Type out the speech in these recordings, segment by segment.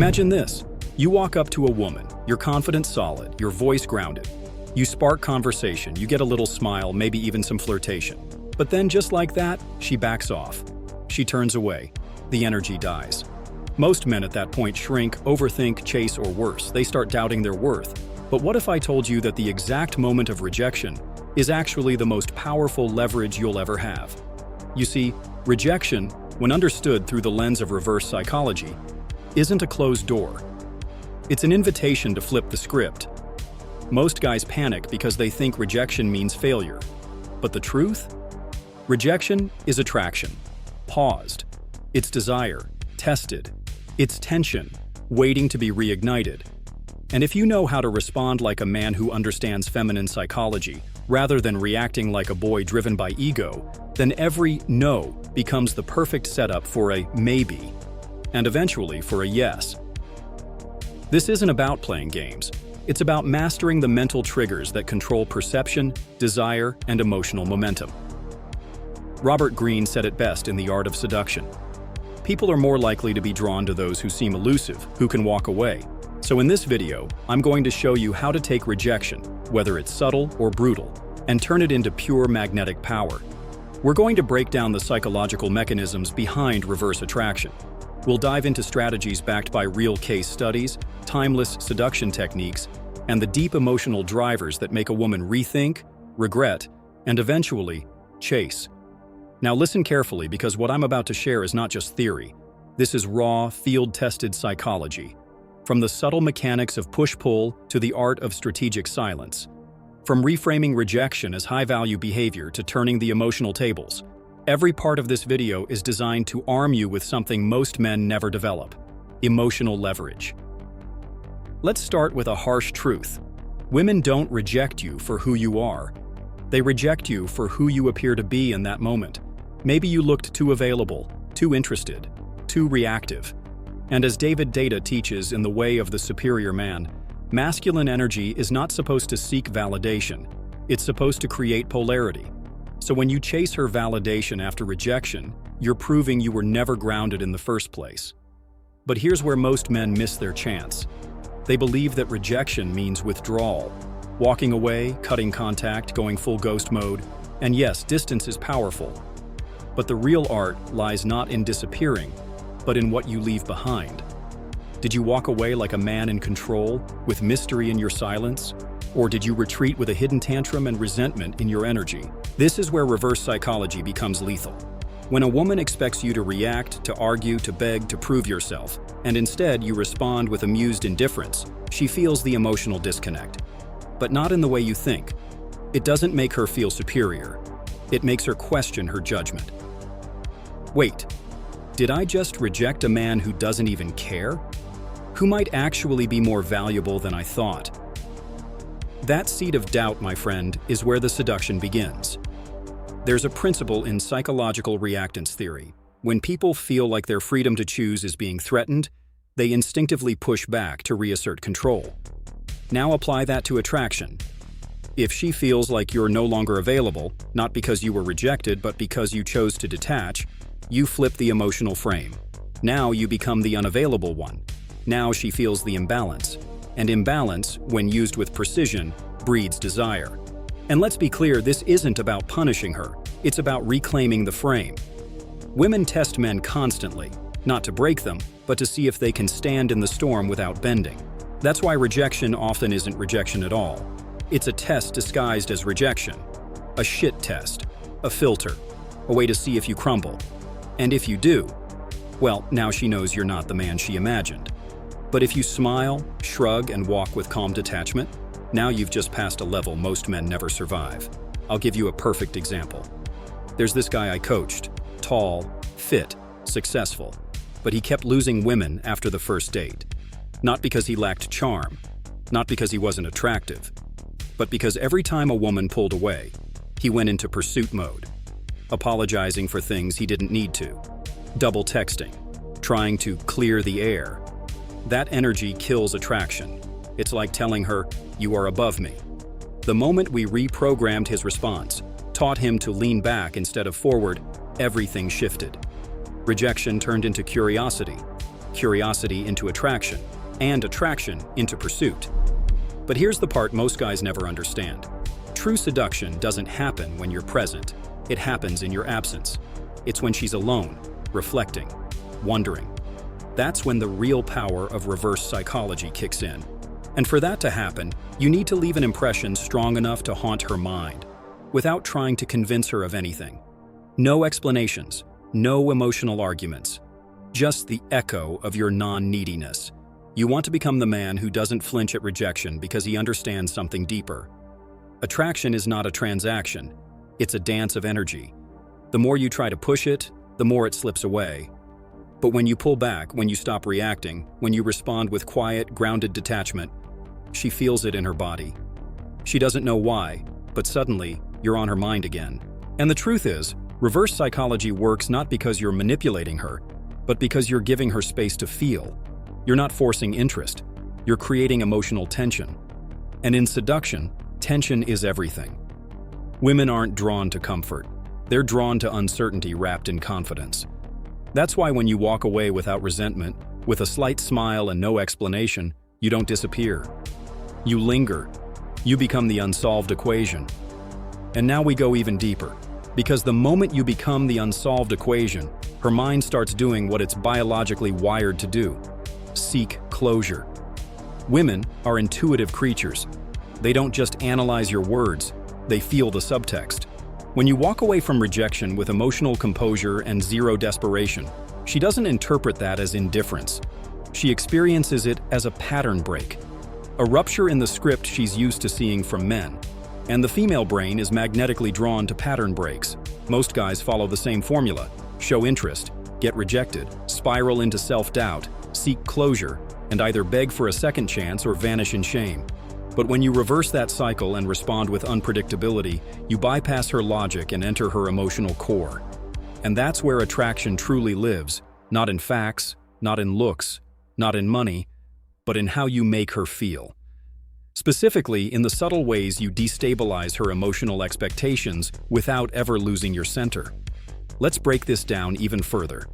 Imagine this. You walk up to a woman, your confidence solid, your voice grounded. You spark conversation, you get a little smile, maybe even some flirtation. But then just like that, she backs off. She turns away. The energy dies. Most men at that point shrink, overthink, chase, or worse. They start doubting their worth. But what if I told you that the exact moment of rejection is actually the most powerful leverage you'll ever have? You see, rejection, when understood through the lens of reverse psychology, isn't a closed door. It's an invitation to flip the script. Most guys panic because they think rejection means failure. But the truth? Rejection is attraction, paused. It's desire, tested. It's tension, waiting to be reignited. And if you know how to respond like a man who understands feminine psychology, rather than reacting like a boy driven by ego, then every no becomes the perfect setup for a maybe, and eventually for a yes. This isn't about playing games. It's about mastering the mental triggers that control perception, desire, and emotional momentum. Robert Greene said it best in The Art of Seduction. People are more likely to be drawn to those who seem elusive, who can walk away. So in this video, I'm going to show you how to take rejection, whether it's subtle or brutal, and turn it into pure magnetic power. We're going to break down the psychological mechanisms behind reverse attraction. We'll dive into strategies backed by real case studies, timeless seduction techniques, and the deep emotional drivers that make a woman rethink, regret, and eventually chase. Now listen carefully, because what I'm about to share is not just theory. This is raw, field-tested psychology. From the subtle mechanics of push-pull to the art of strategic silence. From reframing rejection as high-value behavior to turning the emotional tables. Every part of this video is designed to arm you with something most men never develop: emotional leverage. Let's start with a harsh truth. Women don't reject you for who you are. They reject you for who you appear to be in that moment. Maybe you looked too available, too interested, too reactive. And as David Deida teaches in The Way of the Superior Man, masculine energy is not supposed to seek validation. It's supposed to create polarity. So when you chase her validation after rejection, you're proving you were never grounded in the first place. But here's where most men miss their chance. They believe that rejection means withdrawal, walking away, cutting contact, going full ghost mode. And yes, distance is powerful. But the real art lies not in disappearing, but in what you leave behind. Did you walk away like a man in control, with mystery in your silence? Or did you retreat with a hidden tantrum and resentment in your energy? This is where reverse psychology becomes lethal. When a woman expects you to react, to argue, to beg, to prove yourself, and instead you respond with amused indifference, she feels the emotional disconnect. But not in the way you think. It doesn't make her feel superior. It makes her question her judgment. Wait, did I just reject a man who doesn't even care? Who might actually be more valuable than I thought? That seed of doubt, my friend, is where the seduction begins. There's a principle in psychological reactance theory. When people feel like their freedom to choose is being threatened, they instinctively push back to reassert control. Now apply that to attraction. If she feels like you're no longer available, not because you were rejected, but because you chose to detach, you flip the emotional frame. Now you become the unavailable one. Now she feels the imbalance. And imbalance, when used with precision, breeds desire. And let's be clear, this isn't about punishing her. It's about reclaiming the frame. Women test men constantly, not to break them, but to see if they can stand in the storm without bending. That's why rejection often isn't rejection at all. It's a test disguised as rejection. A shit test. A filter. A way to see if you crumble. And if you do, well, now she knows you're not the man she imagined. But if you smile, shrug, and walk with calm detachment, now you've just passed a level most men never survive. I'll give you a perfect example. There's this guy I coached, tall, fit, successful, but he kept losing women after the first date. Not because he lacked charm, not because he wasn't attractive, but because every time a woman pulled away, he went into pursuit mode, apologizing for things he didn't need to, double texting, trying to clear the air. That energy kills attraction. It's like telling her, "You are above me." The moment we reprogrammed his response, taught him to lean back instead of forward, everything shifted. Rejection turned into curiosity. curiosity into attraction, and attraction into pursuit. But here's the part most guys never understand. True seduction doesn't happen when you're present. It happens in your absence. It's when she's alone, reflecting, wondering. That's when the real power of reverse psychology kicks in. And for that to happen, you need to leave an impression strong enough to haunt her mind, without trying to convince her of anything. No explanations, no emotional arguments, just the echo of your non-neediness. You want to become the man who doesn't flinch at rejection because he understands something deeper. Attraction is not a transaction, it's a dance of energy. The more you try to push it, the more it slips away. But when you pull back, when you stop reacting, when you respond with quiet, grounded detachment, she feels it in her body. She doesn't know why, but suddenly, you're on her mind again. And the truth is, reverse psychology works not because you're manipulating her, but because you're giving her space to feel. You're not forcing interest, you're creating emotional tension. And in seduction, tension is everything. Women aren't drawn to comfort. They're drawn to uncertainty wrapped in confidence. That's why when you walk away without resentment, with a slight smile and no explanation, you don't disappear. You linger. You become the unsolved equation. And now we go even deeper. Because the moment you become the unsolved equation, her mind starts doing what it's biologically wired to do: seek closure. Women are intuitive creatures. They don't just analyze your words, they feel the subtext. When you walk away from rejection with emotional composure and zero desperation, she doesn't interpret that as indifference. She experiences it as a pattern break, a rupture in the script she's used to seeing from men. And the female brain is magnetically drawn to pattern breaks. Most guys follow the same formula: show interest, get rejected, spiral into self-doubt, seek closure, and either beg for a second chance or vanish in shame. But when you reverse that cycle and respond with unpredictability, you bypass her logic and enter her emotional core. And that's where attraction truly lives, not in facts, not in looks, not in money, but in how you make her feel. Specifically, in the subtle ways you destabilize her emotional expectations without ever losing your center. Let's break this down even further.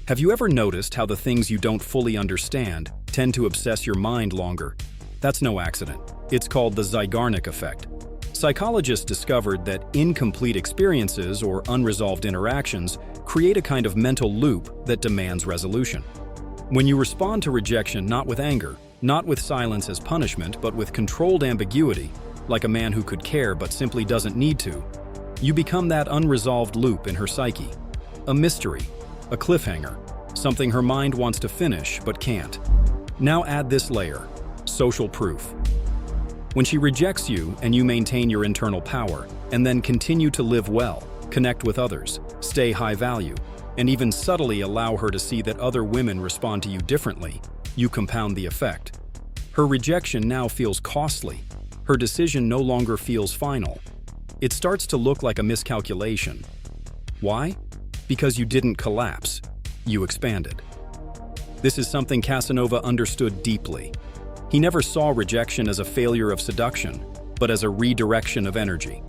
Have you ever noticed how the things you don't fully understand tend to obsess your mind longer? That's no accident. It's called the Zeigarnik effect. Psychologists discovered that incomplete experiences or unresolved interactions create a kind of mental loop that demands resolution. When you respond to rejection not with anger, not with silence as punishment, but with controlled ambiguity, like a man who could care but simply doesn't need to, you become that unresolved loop in her psyche. A mystery, a cliffhanger, something her mind wants to finish but can't. Now add this layer: social proof. When she rejects you and you maintain your internal power, and then continue to live well, connect with others, stay high value, and even subtly allow her to see that other women respond to you differently, you compound the effect. Her rejection now feels costly. Her decision no longer feels final. It starts to look like a miscalculation. Why? Because you didn't collapse. You expanded. This is something Casanova understood deeply. He never saw rejection as a failure of seduction, but as a redirection of energy.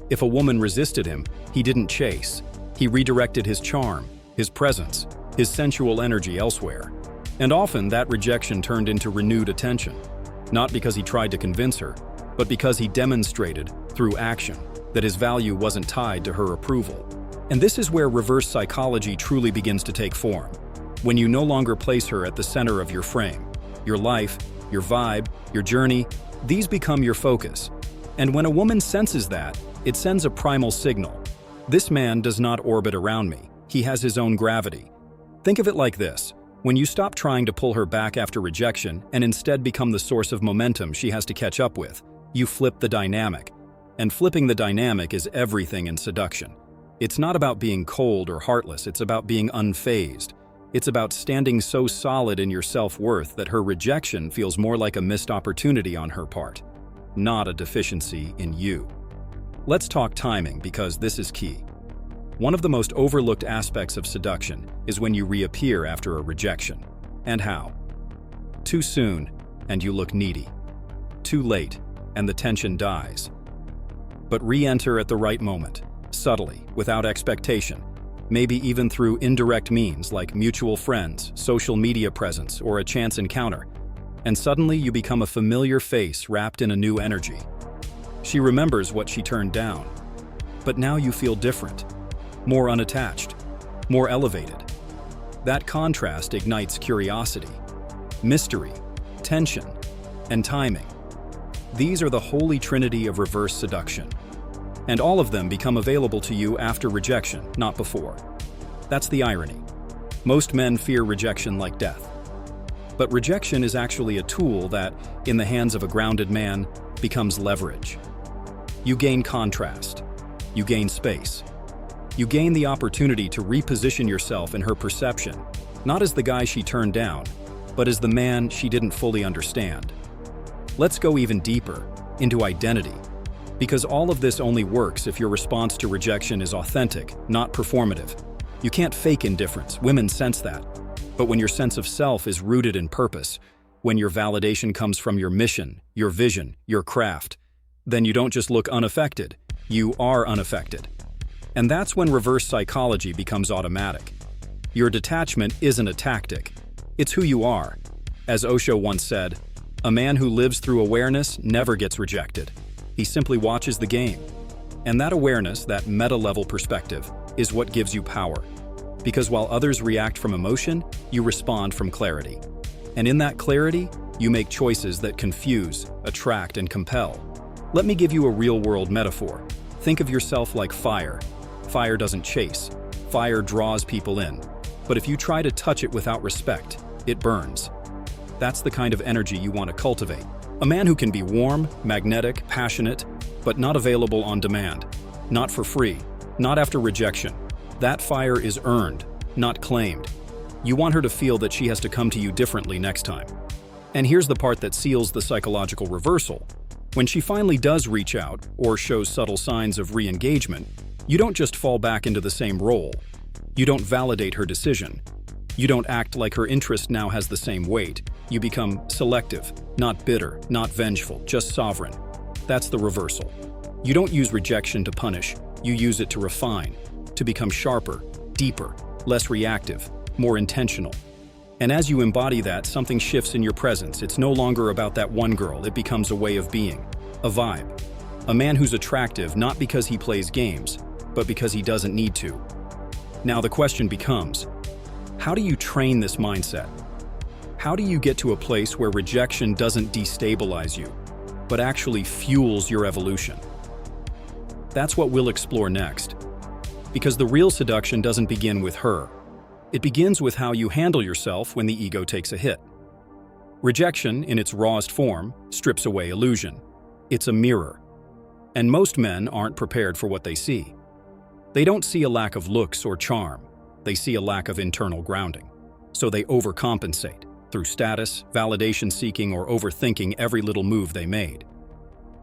If a woman resisted him, he didn't chase. He redirected his charm, his presence, his sensual energy elsewhere. And often that rejection turned into renewed attention, not because he tried to convince her, but because he demonstrated, through action, that his value wasn't tied to her approval. And this is where reverse psychology truly begins to take form. When you no longer place her at the center of your frame, your life, your vibe, your journey, these become your focus. And when a woman senses that, it sends a primal signal. This man does not orbit around me. He has his own gravity. Think of it like this. When you stop trying to pull her back after rejection and instead become the source of momentum she has to catch up with, you flip the dynamic. And flipping the dynamic is everything in seduction. It's not about being cold or heartless, it's about being unfazed. It's about standing so solid in your self-worth that her rejection feels more like a missed opportunity on her part, not a deficiency in you. Let's talk timing, because this is key. One of the most overlooked aspects of seduction is when you reappear after a rejection. And how? Too soon, and you look needy. Too late, and the tension dies. But re-enter at the right moment, subtly, without expectation. maybe even through indirect means like mutual friends, social media presence, or a chance encounter. And suddenly you become a familiar face wrapped in a new energy. She remembers what she turned down. But now you feel different, more unattached, more elevated. That contrast ignites curiosity, mystery, tension, and timing. These are the holy trinity of reverse seduction. And all of them become available to you after rejection, not before. That's the irony. Most men fear rejection like death. But rejection is actually a tool that, in the hands of a grounded man, becomes leverage. You gain contrast. You gain space. You gain the opportunity to reposition yourself in her perception, not as the guy she turned down, but as the man she didn't fully understand. Let's go even deeper, into identity. Because all of this only works if your response to rejection is authentic, not performative. You can't fake indifference, women sense that. But when your sense of self is rooted in purpose, when your validation comes from your mission, your vision, your craft, then you don't just look unaffected, you are unaffected. And that's when reverse psychology becomes automatic. Your detachment isn't a tactic, it's who you are. As Osho once said, a man who lives through awareness never gets rejected. He simply watches the game. And that awareness, that meta-level perspective, is what gives you power. Because while others react from emotion, you respond from clarity. And in that clarity, you make choices that confuse, attract, and compel. Let me give you a real-world metaphor. Think of yourself like fire. Fire doesn't chase. Fire draws people in. But if you try to touch it without respect, it burns. That's the kind of energy you want to cultivate. A man who can be warm, magnetic, passionate, but not available on demand. Not for free. Not after rejection. That fire is earned, not claimed. You want her to feel that she has to come to you differently next time. And here's the part that seals the psychological reversal. When she finally does reach out, or shows subtle signs of re-engagement, you don't just fall back into the same role. You don't validate her decision. You don't act like her interest now has the same weight. You become selective, not bitter, not vengeful, just sovereign. That's the reversal. You don't use rejection to punish, you use it to refine, to become sharper, deeper, less reactive, more intentional. And as you embody that, something shifts in your presence. It's no longer about that one girl, it becomes a way of being, a vibe. A man who's attractive not because he plays games, but because he doesn't need to. Now the question becomes, how do you train this mindset? How do you get to a place where rejection doesn't destabilize you, but actually fuels your evolution? That's what we'll explore next. Because the real seduction doesn't begin with her. It begins with how you handle yourself when the ego takes a hit. Rejection, in its rawest form, strips away illusion. It's a mirror. And most men aren't prepared for what they see. They don't see a lack of looks or charm. They see a lack of internal grounding. So they overcompensate through status, validation seeking, or overthinking every little move they made.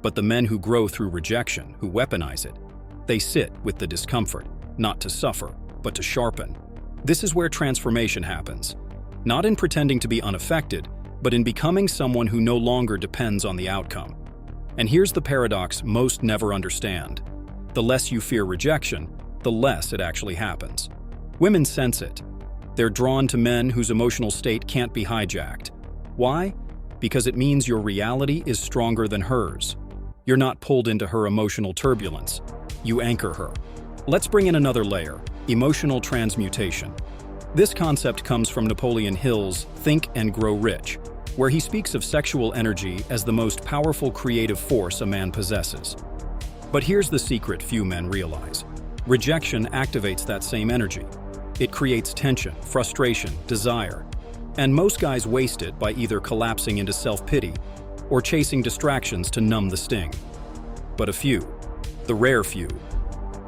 But the men who grow through rejection, who weaponize it, they sit with the discomfort, not to suffer, but to sharpen. This is where transformation happens. Not in pretending to be unaffected, but in becoming someone who no longer depends on the outcome. And here's the paradox most never understand. The less you fear rejection, the less it actually happens. Women sense it. They're drawn to men whose emotional state can't be hijacked. Why? Because it means your reality is stronger than hers. You're not pulled into her emotional turbulence. You anchor her. Let's bring in another layer, emotional transmutation. This concept comes from Napoleon Hill's Think and Grow Rich, where he speaks of sexual energy as the most powerful creative force a man possesses. But here's the secret few men realize. Rejection activates that same energy. It creates tension, frustration, desire. And most guys waste it by either collapsing into self-pity or chasing distractions to numb the sting. But a few, the rare few,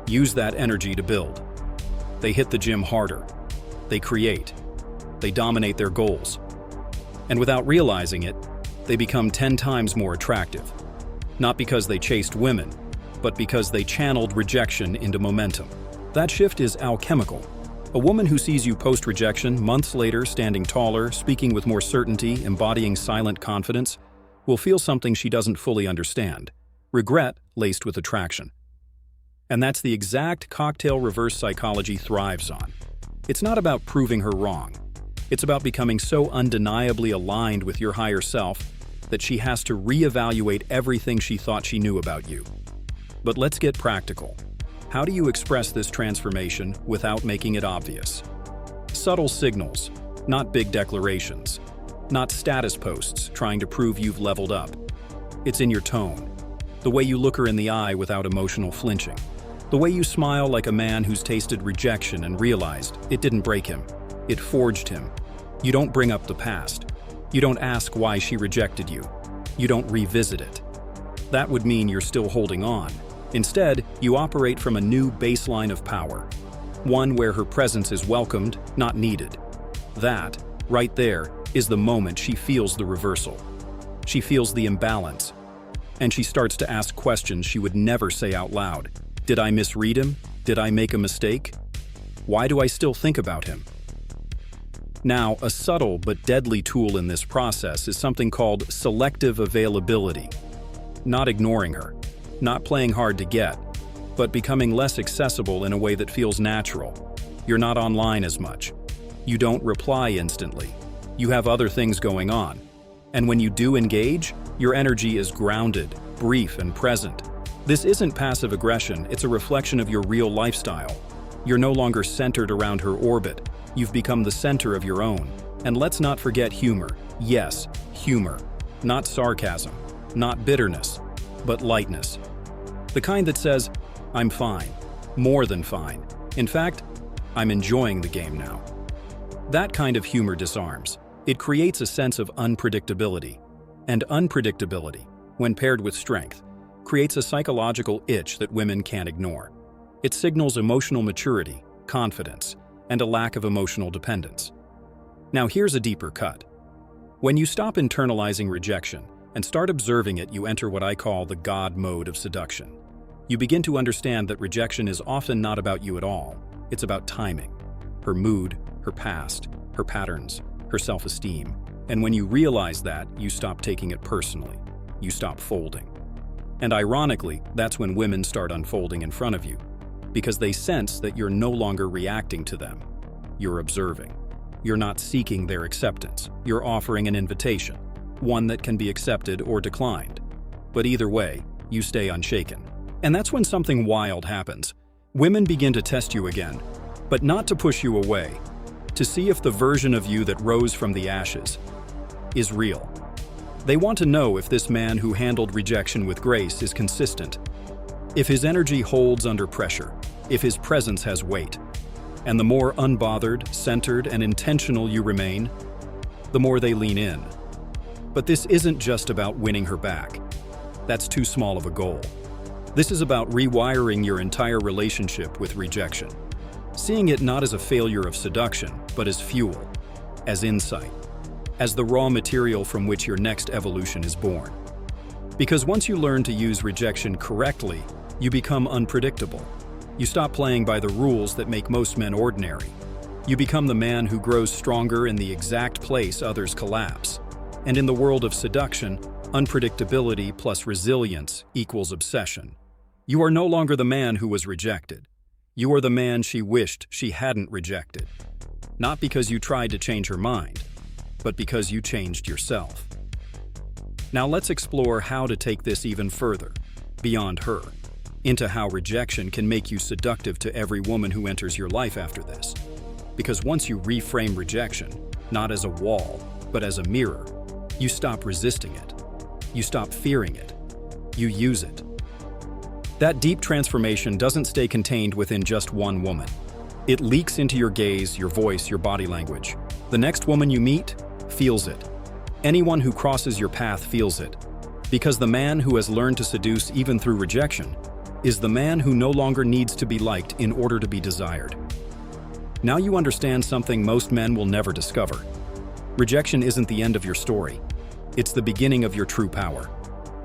use that energy to build. They hit the gym harder. They create. They dominate their goals. And without realizing it, they become 10 times more attractive. Not because they chased women, but because they channeled rejection into momentum. That shift is alchemical. A woman who sees you post-rejection, months later standing taller, speaking with more certainty, embodying silent confidence, will feel something she doesn't fully understand. Regret laced with attraction. And that's the exact cocktail reverse psychology thrives on. It's not about proving her wrong. It's about becoming so undeniably aligned with your higher self that she has to reevaluate everything she thought she knew about you. But let's get practical. How do you express this transformation without making it obvious? Subtle signals, not big declarations. Not status posts trying to prove you've leveled up. It's in your tone, the way you look her in the eye without emotional flinching, the way you smile like a man who's tasted rejection and realized it didn't break him, it forged him. You don't bring up the past. You don't ask why she rejected you. You don't revisit it. That would mean you're still holding on. Instead, you operate from a new baseline of power, one where her presence is welcomed, not needed. That, right there, is the moment she feels the reversal. She feels the imbalance, and she starts to ask questions she would never say out loud. Did I misread him? Did I make a mistake? Why do I still think about him? Now, a subtle but deadly tool in this process is something called selective availability. Not ignoring her, not playing hard to get, but becoming less accessible in a way that feels natural. You're not online as much. You don't reply instantly. You have other things going on. And when you do engage, your energy is grounded, brief, and present. This isn't passive aggression, it's a reflection of your real lifestyle. You're no longer centered around her orbit. You've become the center of your own. And let's not forget humor. Yes, humor. Not sarcasm, not bitterness, but lightness. The kind that says, I'm fine, more than fine. In fact, I'm enjoying the game now. That kind of humor disarms. It creates a sense of unpredictability. And unpredictability, when paired with strength, creates a psychological itch that women can't ignore. It signals emotional maturity, confidence, and a lack of emotional dependence. Now here's a deeper cut. When you stop internalizing rejection and start observing it, you enter what I call the God mode of seduction. You begin to understand that rejection is often not about you at all. It's about timing, her mood, her past, her patterns, her self-esteem. And when you realize that, you stop taking it personally. You stop folding. And ironically, that's when women start unfolding in front of you, because they sense that you're no longer reacting to them. You're observing. You're not seeking their acceptance. You're offering an invitation, one that can be accepted or declined. But either way, you stay unshaken. And that's when something wild happens. Women begin to test you again, but not to push you away, to see if the version of you that rose from the ashes is real. They want to know if this man who handled rejection with grace is consistent, if his energy holds under pressure, if his presence has weight. And the more unbothered, centered, and intentional you remain, the more they lean in. But this isn't just about winning her back. That's too small of a goal. This is about rewiring your entire relationship with rejection, seeing it not as a failure of seduction, but as fuel, as insight, as the raw material from which your next evolution is born. Because once you learn to use rejection correctly, you become unpredictable. You stop playing by the rules that make most men ordinary. You become the man who grows stronger in the exact place others collapse. And in the world of seduction, unpredictability plus resilience equals obsession. You are no longer the man who was rejected. You are the man she wished she hadn't rejected. Not because you tried to change her mind, but because you changed yourself. Now let's explore how to take this even further, beyond her, into how rejection can make you seductive to every woman who enters your life after this. Because once you reframe rejection, not as a wall, but as a mirror, you stop resisting it. You stop fearing it. You use it. That deep transformation doesn't stay contained within just one woman. It leaks into your gaze, your voice, your body language. The next woman you meet feels it. Anyone who crosses your path feels it. Because the man who has learned to seduce even through rejection is the man who no longer needs to be liked in order to be desired. Now you understand something most men will never discover. Rejection isn't the end of your story. It's the beginning of your true power.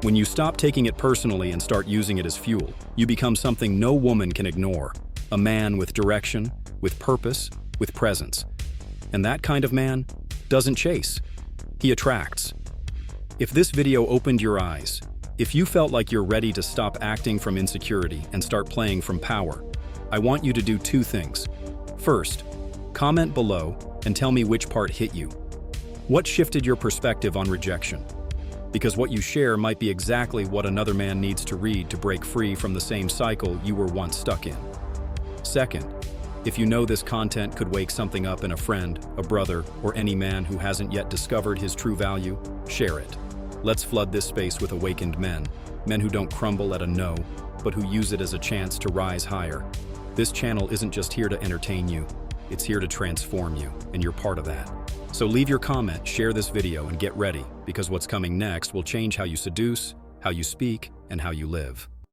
When you stop taking it personally and start using it as fuel, you become something no woman can ignore. A man with direction, with purpose, with presence. And that kind of man doesn't chase. He attracts. If this video opened your eyes, If you felt like you're ready to stop acting from insecurity and start playing from power, I want you to do two things. First, comment below and tell me which part hit you. What shifted your perspective on rejection? Because what you share might be exactly what another man needs to read to break free from the same cycle you were once stuck in. Second, if you know this content could wake something up in a friend, a brother, or any man who hasn't yet discovered his true value, share it. Let's flood this space with awakened men who don't crumble at a no, but who use it as a chance to rise higher. This channel isn't just here to entertain you, it's here to transform you, and you're part of that. So leave your comment, share this video, and get ready, because what's coming next will change how you seduce, how you speak, and how you live.